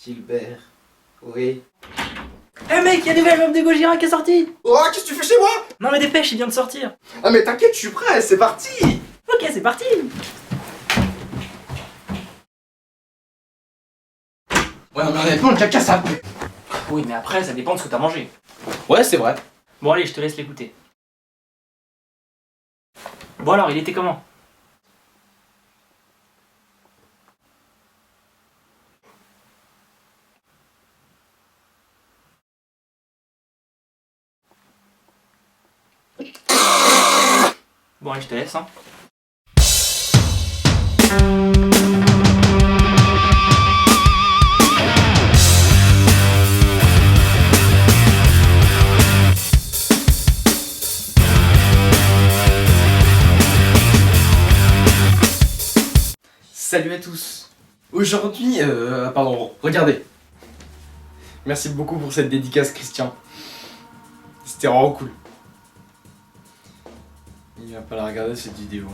Gilbert, oui. Eh mec, y'a du nouvel album de Gojira qui est sorti. Oh, qu'est-ce que tu fais chez moi? Non mais dépêche, il vient de sortir. Ah mais t'inquiète, je suis prêt, c'est parti. Ok, c'est parti. Ouais, mais honnêtement, le caca ça... Oui, mais après, ça dépend de ce que t'as mangé. Ouais, c'est vrai. Bon allez, je te laisse l'écouter. Bon alors, il était comment? Bon allez, je te laisse, hein. Salut à tous. Aujourd'hui, pardon, regardez. Merci beaucoup pour cette dédicace, Christian. C'était vraiment cool. Il va pas la regarder cette vidéo.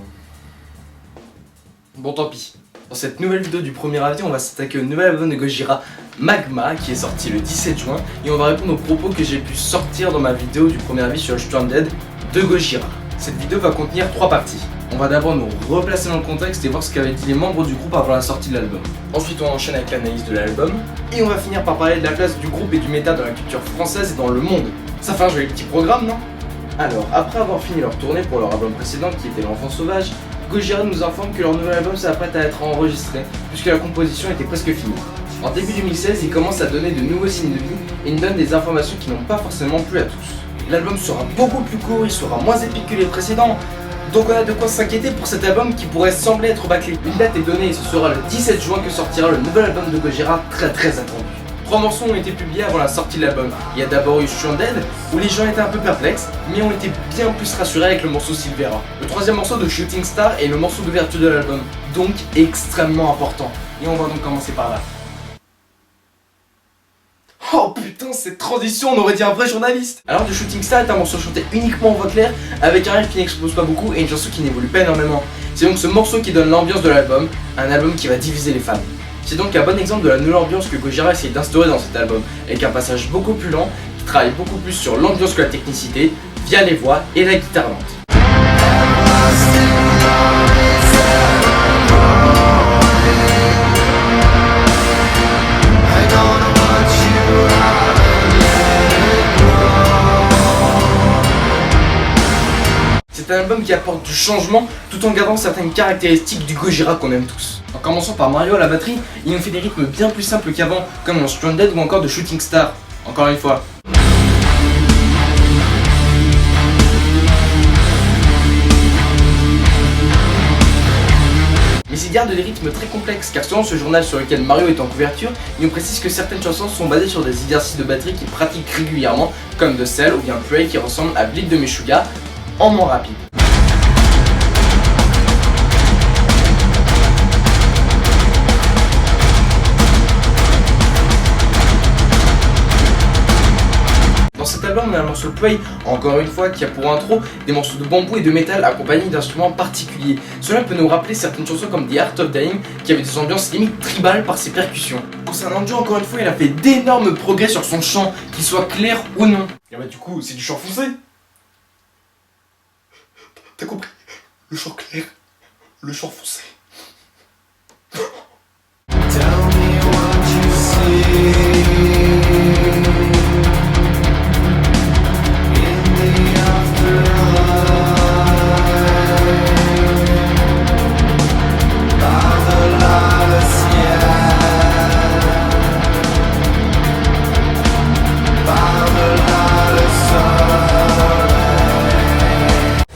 Bon, tant pis. Dans cette nouvelle vidéo du premier avis, on va s'attaquer au nouvel album de Gojira, Magma, qui est sorti le 17 juin. Et on va répondre aux propos que j'ai pu sortir dans ma vidéo du premier avis sur Stranded de Gojira. Cette vidéo va contenir 3 parties. On va d'abord nous replacer dans le contexte et voir ce qu'avaient dit les membres du groupe avant la sortie de l'album. Ensuite, on enchaîne avec l'analyse de l'album. Et on va finir par parler de la place du groupe et du méta dans la culture française et dans le monde. Ça fait un joli petit programme, non? Alors, après avoir fini leur tournée pour leur album précédent qui était L'Enfant Sauvage, Gojira nous informe que leur nouvel album s'apprête à être enregistré puisque la composition était presque finie. En début 2016, ils commencent à donner de nouveaux signes de vie et nous donnent des informations qui n'ont pas forcément plu à tous. L'album sera beaucoup plus court, il sera moins épique que les précédents, donc on a de quoi s'inquiéter pour cet album qui pourrait sembler être bâclé. Une date est donnée et ce sera le 17 juin que sortira le nouvel album de Gojira, très attendu. 3 morceaux ont été publiés avant la sortie de l'album. Il y a d'abord eu Stranded, où les gens étaient un peu perplexes, mais ont été bien plus rassurés avec le morceau Silvera. Le 3e morceau de Shooting Star est le morceau d'ouverture de l'album, donc extrêmement important. Et on va donc commencer par là. Oh putain, cette transition, on aurait dit un vrai journaliste. Alors, The Shooting Star est un morceau chanté uniquement en voix claire, avec un riff qui n'explose pas beaucoup et une chanson qui n'évolue pas énormément. C'est donc ce morceau qui donne l'ambiance de l'album, un album qui va diviser les fans. C'est donc un bon exemple de la nouvelle ambiance que Gojira essaye d'instaurer dans cet album, avec un passage beaucoup plus lent, qui travaille beaucoup plus sur l'ambiance que la technicité, via les voix et la guitare lente. C'est un album qui apporte du changement tout en gardant certaines caractéristiques du Gojira qu'on aime tous. En commençant par Mario à la batterie, il nous fait des rythmes bien plus simples qu'avant, comme dans Stranded ou encore de Shooting Star. Encore une fois. Mais il garde des rythmes très complexes, car selon ce journal sur lequel Mario est en couverture, il nous précise que certaines chansons sont basées sur des exercices de batterie qu'il pratique régulièrement, comme The Cell ou bien Pray qui ressemble à Bleed de Meshuggah, en moins rapide. Dans cet album, on a un morceau Pray, encore une fois, qui a pour intro des morceaux de bambou et de métal accompagnés d'instruments particuliers. Cela peut nous rappeler certaines chansons comme The Art of Dying, qui avait des ambiances limite tribales par ses percussions. Concernant Joe, encore une fois, il a fait d'énormes progrès sur son chant, qu'il soit clair ou non. Et bah du coup, c'est du chant foncé. T'as compris? Le chant clair, le chant foncé.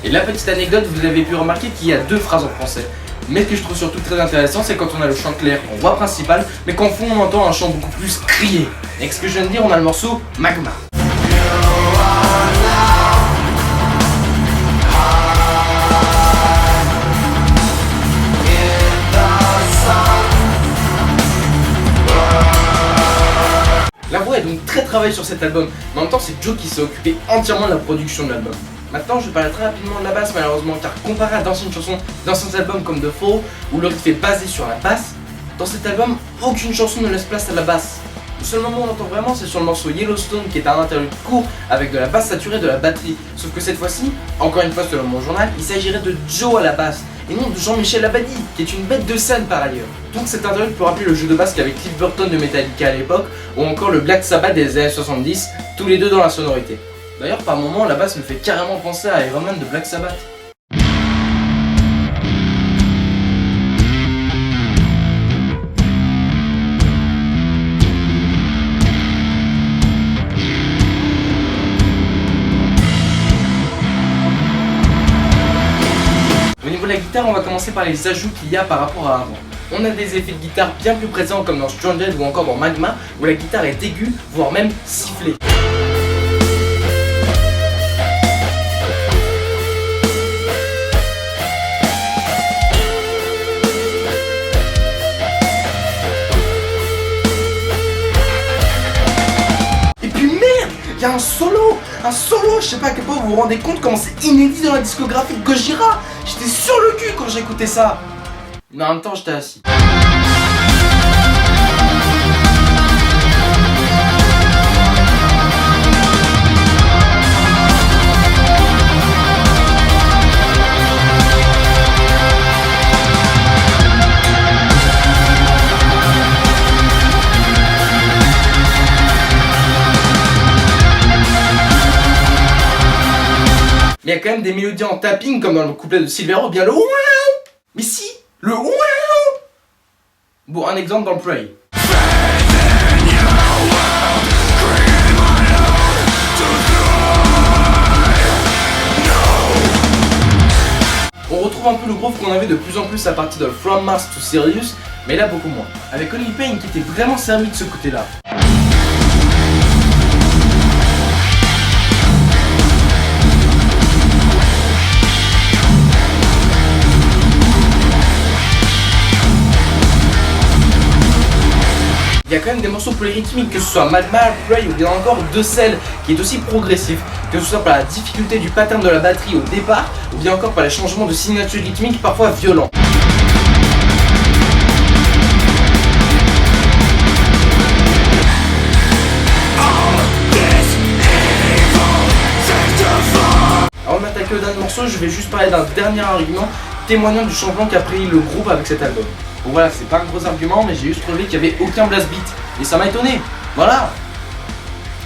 Et la petite anecdote, vous avez pu remarquer qu'il y a 2 phrases en français. Mais ce que je trouve surtout très intéressant, c'est quand on a le chant clair en voix principale, mais qu'en fond on entend un chant beaucoup plus crié. Et avec ce que je viens de dire, on a le morceau Magma. La voix est donc très travaillée sur cet album, mais en même temps c'est Joe qui s'est occupé entièrement de la production de l'album. Maintenant je vais parler très rapidement de la basse malheureusement, car comparé à d'anciennes chansons, d'anciens albums comme The Fall, où le rythme est basé sur la basse, Dans cet album, aucune chanson ne laisse place à la basse. Le seul moment où on entend vraiment, c'est sur le morceau Yellowstone qui est un interlude court avec de la basse saturée et de la batterie. Sauf que cette fois-ci, encore une fois selon mon journal, il s'agirait de Joe à la basse et non de Jean-Michel Labadie, qui est une bête de scène par ailleurs. Donc cet interlude peut rappeler le jeu de basse qu'avait Cliff Burton de Metallica à l'époque ou encore le Black Sabbath des années 70, tous les deux dans la sonorité. D'ailleurs par moments, la basse me fait carrément penser à Iron Man de Black Sabbath. Au niveau de la guitare, on va commencer par les ajouts qu'il y a par rapport à avant. On a des effets de guitare bien plus présents comme dans Stranded ou encore dans Magma, où la guitare est aiguë, voire même sifflée. Et puis merde, il y a un solo, je sais pas à quel point vous vous rendez compte comment c'est inédit dans la discographie de Gojira. J'étais sur le cul quand j'écoutais ça. Mais en même temps, j'étais assis. Mais il y a quand même des mélodies en tapping comme dans le couplet de Silvero, bien le ouah. Mais si, le ouah. Bon, un exemple dans le Pray. On retrouve un peu le groove qu'on avait de plus en plus à partir de From Mars to Sirius, mais là beaucoup moins. Avec Only Pain qui était vraiment servi de ce côté-là. Il y a quand même des morceaux polyrythmiques, que ce soit Magma, Pray ou bien encore De Cell, qui est aussi progressif, que ce soit par la difficulté du pattern de la batterie au départ, ou bien encore par les changements de signature rythmique parfois violents. Avant de m'attaquer au dernier morceau, je vais juste parler d'un dernier argument témoignant du changement qu'a pris le groupe avec cet album. Bon voilà, c'est pas un gros argument, mais j'ai juste relevé qu'il n'y avait aucun blast beat. Et ça m'a étonné. Voilà.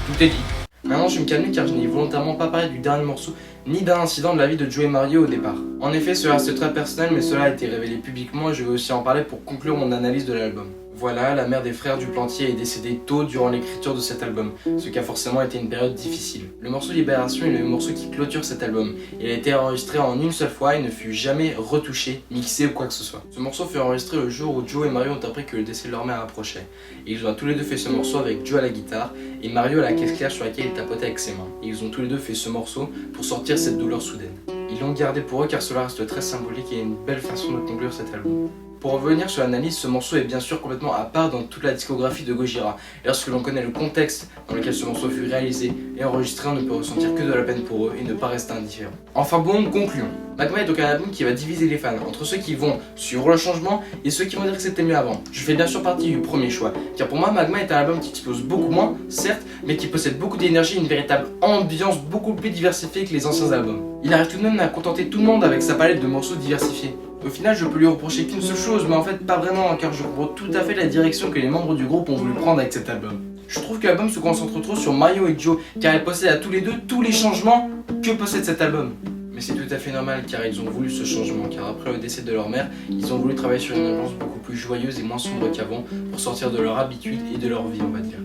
Tout est dit. Maintenant je vais me calmer car je n'ai volontairement pas parlé du dernier morceau ni d'un incident de la vie de Joe et Mario au départ. En effet, cela reste très personnel, mais cela a été révélé publiquement et je vais aussi en parler pour conclure mon analyse de l'album. Voilà, la mère des frères Duplantier est décédée tôt durant l'écriture de cet album, ce qui a forcément été une période difficile. Le morceau Libération est le morceau qui clôture cet album. Il a été enregistré en une seule fois et ne fut jamais retouché, mixé ou quoi que ce soit. Ce morceau fut enregistré le jour où Joe et Mario ont appris que le décès de leur mère approchait. Et ils ont tous les deux fait ce morceau avec Joe à la guitare et Mario à la caisse claire sur laquelle il tapotait avec ses mains. Et ils ont tous les deux fait ce morceau pour sortir cette douleur soudaine. Ils l'ont gardé pour eux car cela reste très symbolique et une belle façon de conclure cet album. Pour revenir sur l'analyse, ce morceau est bien sûr complètement à part dans toute la discographie de Gojira. Et lorsque l'on connaît le contexte dans lequel ce morceau fut réalisé et enregistré, on ne peut ressentir que de la peine pour eux et ne pas rester indifférent. Enfin bon, concluons. Magma est donc un album qui va diviser les fans entre ceux qui vont suivre le changement et ceux qui vont dire que c'était mieux avant. Je fais bien sûr partie du premier choix, car pour moi Magma est un album qui explose beaucoup moins, certes, mais qui possède beaucoup d'énergie et une véritable ambiance beaucoup plus diversifiée que les anciens albums. Il arrive tout de même à contenter tout le monde avec sa palette de morceaux diversifiés. Au final, je peux lui reprocher qu'une seule chose, mais en fait pas vraiment, car je comprends tout à fait la direction que les membres du groupe ont voulu prendre avec cet album. Je trouve que l'album se concentre trop sur Mario et Joe, car ils possèdent à tous les deux tous les changements que possède cet album. Mais c'est tout à fait normal, car ils ont voulu ce changement, car après le décès de leur mère, ils ont voulu travailler sur une ambiance beaucoup plus joyeuse et moins sombre qu'avant, pour sortir de leur habitude et de leur vie, on va dire.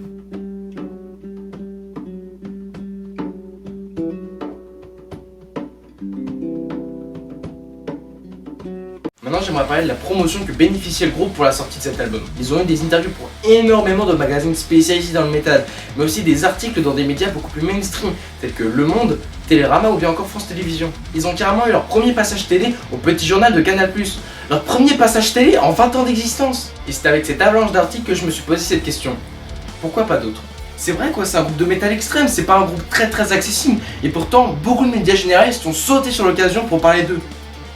Maintenant, j'aimerais parler de la promotion que bénéficiait le groupe pour la sortie de cet album. Ils ont eu des interviews pour énormément de magazines spécialisés dans le métal, mais aussi des articles dans des médias beaucoup plus mainstream, tels que Le Monde, Télérama ou bien encore France Télévisions. Ils ont carrément eu leur premier passage télé au Petit Journal de Canal+. Leur premier passage télé en 20 ans d'existence. Et c'est avec cette avalanche d'articles que je me suis posé cette question. Pourquoi pas d'autres ? C'est vrai quoi, c'est un groupe de métal extrême, c'est pas un groupe très accessible, et pourtant beaucoup de médias généralistes ont sauté sur l'occasion pour parler d'eux.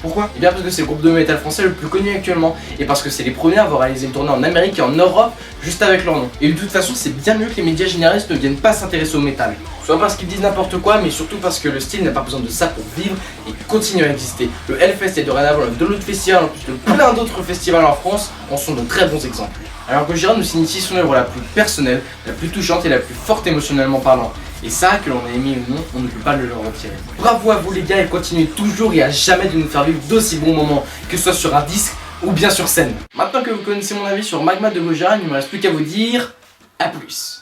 Pourquoi? Eh bien parce que c'est le groupe de métal français le plus connu actuellement, et parce que c'est les premiers à avoir réalisé une tournée en Amérique et en Europe juste avec leur nom. Et de toute façon c'est bien mieux que les médias généralistes ne viennent pas s'intéresser au métal. Soit parce qu'ils disent n'importe quoi, mais surtout parce que le style n'a pas besoin de ça pour vivre et continuer à exister. Le Hellfest est dorénavant l'un de l'autre festival, en plus de plein d'autres festivals en France, en sont de très bons exemples. Alors Gojira nous signe ici son œuvre la plus personnelle, la plus touchante et la plus forte émotionnellement parlant. Et ça, que l'on ait aimé ou non, on ne peut pas le leur retirer. Bravo à vous les gars et continuez toujours et à jamais de nous faire vivre d'aussi bons moments, que ce soit sur un disque ou bien sur scène. Maintenant que vous connaissez mon avis sur Magma de Gojira, il ne me reste plus qu'à vous dire à plus.